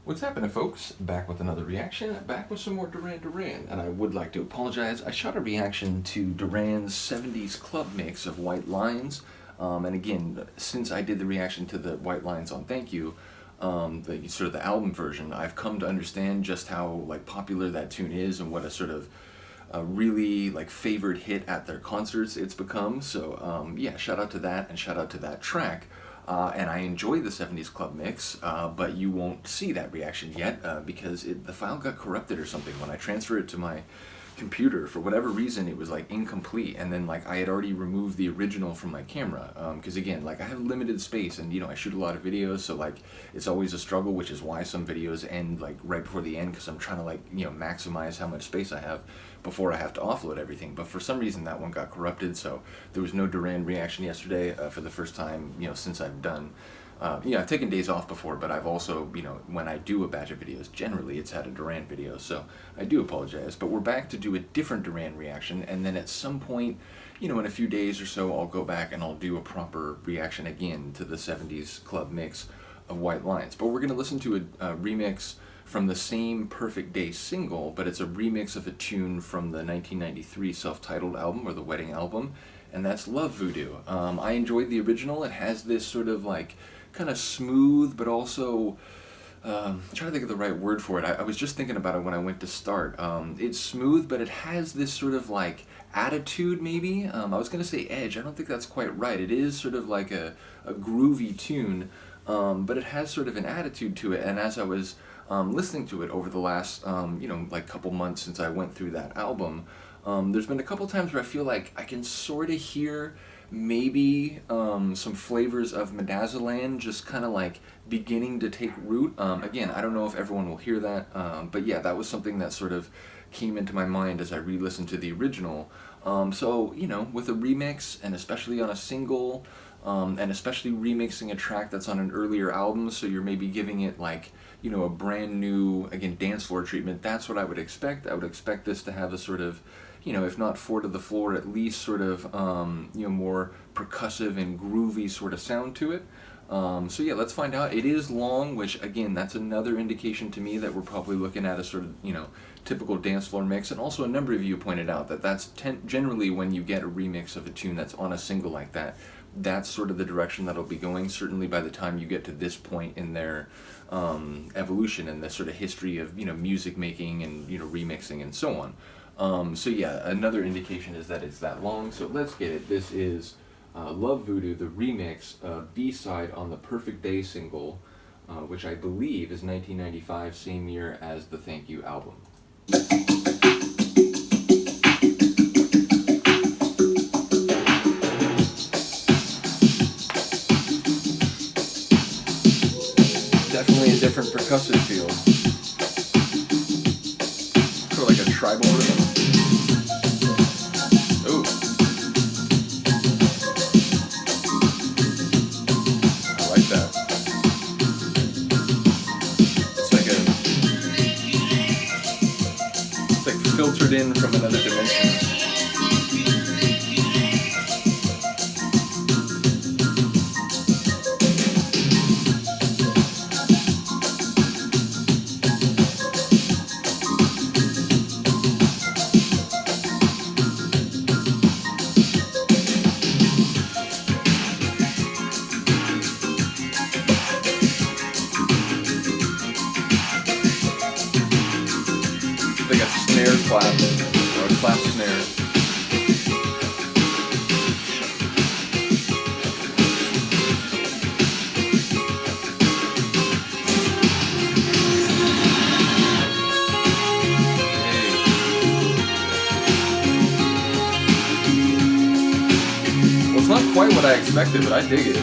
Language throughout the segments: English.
What's happening, folks? Back with another reaction, back with some more Duran Duran, and I would like to apologize. I shot a reaction to Duran's 70s club mix of White Lines, and again, since I did the reaction to the White Lines on Thank You, the sort of the album version, I've come to understand just how like popular that tune is and what a sort of a really like favored hit at their concerts it's become. So yeah, shout out to that and shout out to that track. And I enjoy the 70s club mix, but you won't see that reaction yet because the file got corrupted or something. When I transferred it to my computer, for whatever reason, it was like incomplete, and then like I had already removed the original from my camera because again, like I have limited space, and I shoot a lot of videos, so like it's always a struggle, which is why some videos end like right before the end, because I'm trying to like maximize how much space I have before I have to offload everything. But for some reason that one got corrupted, so there was no Duran reaction yesterday for the first time since I've done I've taken days off before, but I've also, when I do a batch of videos, generally it's had a Duran video, so I do apologize. But we're back to do a different Duran reaction, and then at some point, in a few days or so, I'll go back and I'll do a proper reaction again to the 70s club mix of White Lines. But we're going to listen to a remix from the same Perfect Day single, but it's a remix of a tune from the 1993 self-titled album, or the Wedding album, and that's Love Voodoo. I enjoyed the original. It has this sort of like kind of smooth, but also I'm trying to think of the right word for it. I was just thinking about it when I went to start. It's smooth, but it has this sort of like attitude, maybe. I was gonna say edge. I don't think that's quite right. It is sort of like a groovy tune, but it has sort of an attitude to it. And as I was listening to it over the last like couple months since I went through that album, there's been a couple times where I feel like I can sort of hear maybe some flavors of Midazoland just kind of like beginning to take root. Again, I don't know if everyone will hear that, but yeah, that was something that sort of came into my mind as I re-listened to the original. So, with a remix, and especially on a single, and especially remixing a track that's on an earlier album, so you're maybe giving it like, a brand new, again, dance floor treatment, that's what I would expect. I would expect this to have a sort of, if not four to the floor, at least sort of, more percussive and groovy sort of sound to it. So yeah, let's find out. It is long, which again, that's another indication to me that we're probably looking at a sort of, typical dance floor mix. And also a number of you pointed out that that's generally when you get a remix of a tune that's on a single like that, that's sort of the direction that'll be going, certainly by the time you get to this point in their evolution and the sort of history of, music making and, remixing and so on. So yeah, another indication is that it's that long, so let's get it. This is Love Voodoo, the remix, B-side on the Perfect Day single, which I believe is 1995, same year as the Thank You album. Definitely a different percussive feel. Sort of like a tribal rhythm. Ooh. I like that. It's like filtered in from another dimension. Like a snare clap, or a clap snare. Well, it's not quite what I expected, but I dig it.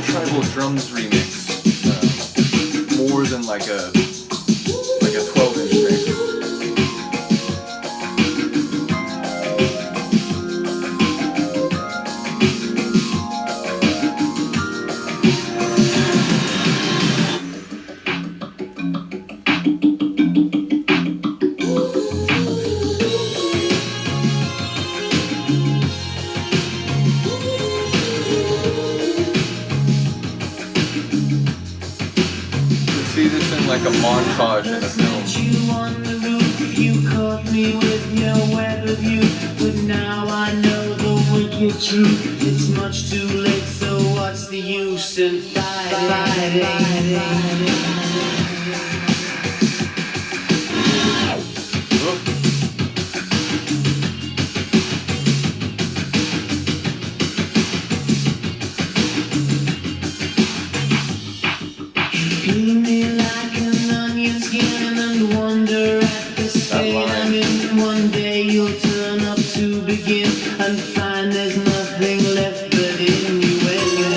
Tribal montage in a film. You on the roof, you caught me with your web of you, but now I know the wicked truth. It's much too late, so what's the use in fighting? One day you'll turn up to begin and find there's nothing left but innuendo.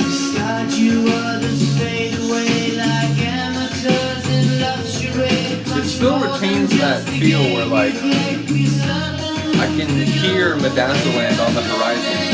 Start you others fade away like amateurs in luxury. It still retains that feel where like I can hear Medazoland on the horizon.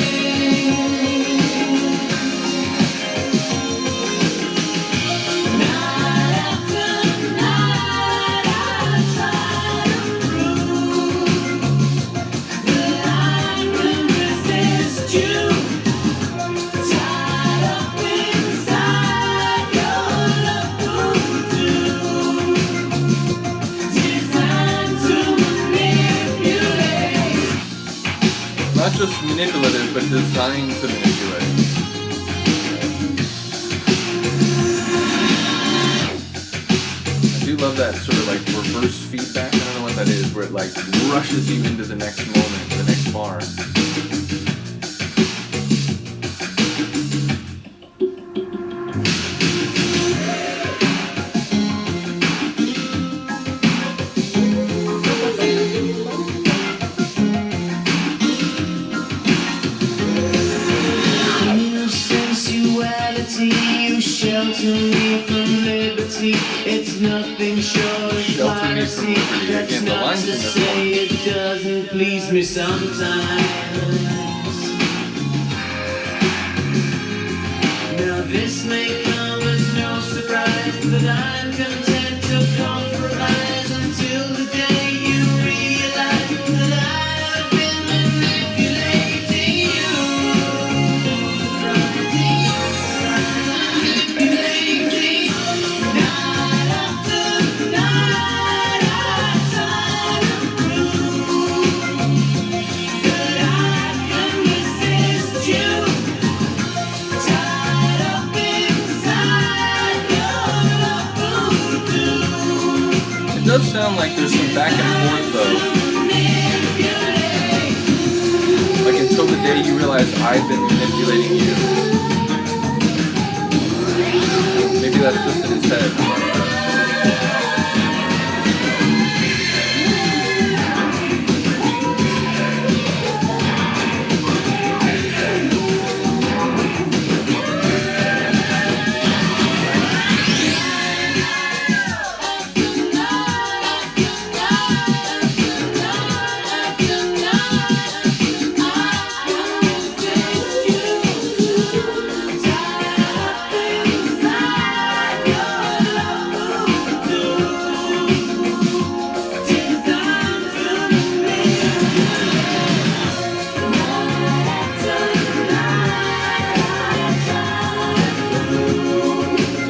Not just manipulative, but designed to manipulate. I do love that sort of like reverse feedback. I don't know what that is, where it like rushes you into the next moment, the next bar. You shelter me from liberty. It's nothing short of piracy. That's not to say it doesn't please me sometimes. Now this may come as no surprise, but I'm content to compromise until the day you realize that I've been manipulating you. It does sound like there's some back and forth though. Like until the day you realize I've been manipulating you. Maybe that's just in his head.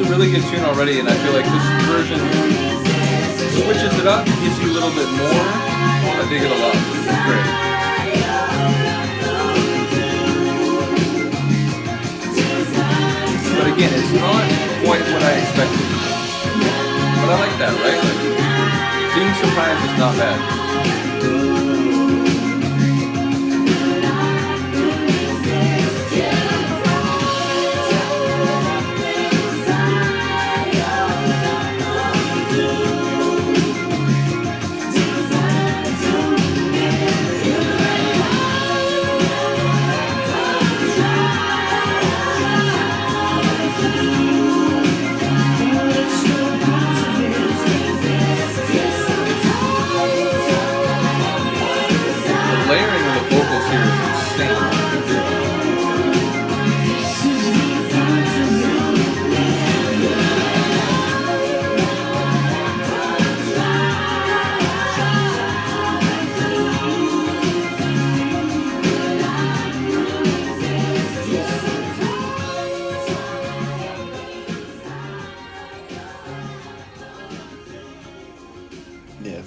Really good tune already, and I feel like this version switches it up, gives you a little bit more. I dig it a lot. It's great. But again, it's not quite what I expected. But I like that, right? Like, being surprised is not bad.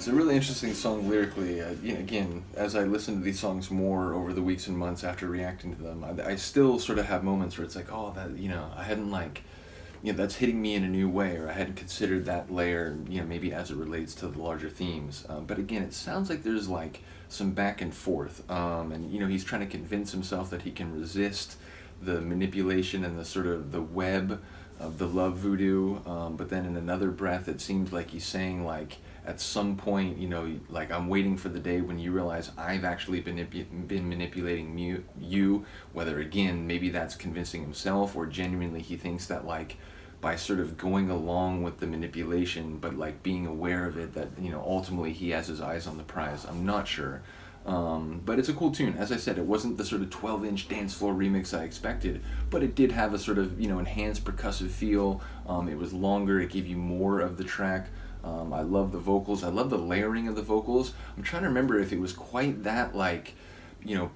It's a really interesting song lyrically. Again, as I listen to these songs more over the weeks and months after reacting to them, I still sort of have moments where it's like, oh, that, I hadn't like, that's hitting me in a new way, or I hadn't considered that layer, maybe as it relates to the larger themes. But again, it sounds like there's like some back and forth, and he's trying to convince himself that he can resist the manipulation and the sort of the web of the love voodoo, but then in another breath, it seems like he's saying like, at some point, like I'm waiting for the day when you realize I've actually been manipulating you, whether again, maybe that's convincing himself or genuinely he thinks that like by sort of going along with the manipulation, but like being aware of it, that, ultimately he has his eyes on the prize. I'm not sure. But it's a cool tune. As I said, it wasn't the sort of 12-inch dance floor remix I expected, but it did have a sort of, enhanced percussive feel. It was longer, it gave you more of the track. I love the vocals. I love the layering of the vocals. I'm trying to remember if it was quite that like,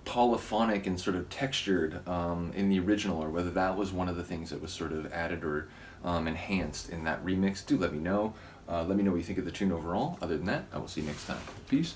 polyphonic and sort of textured in the original, or whether that was one of the things that was sort of added or enhanced in that remix. Do let me know. Let me know what you think of the tune overall. Other than that, I will see you next time. Peace.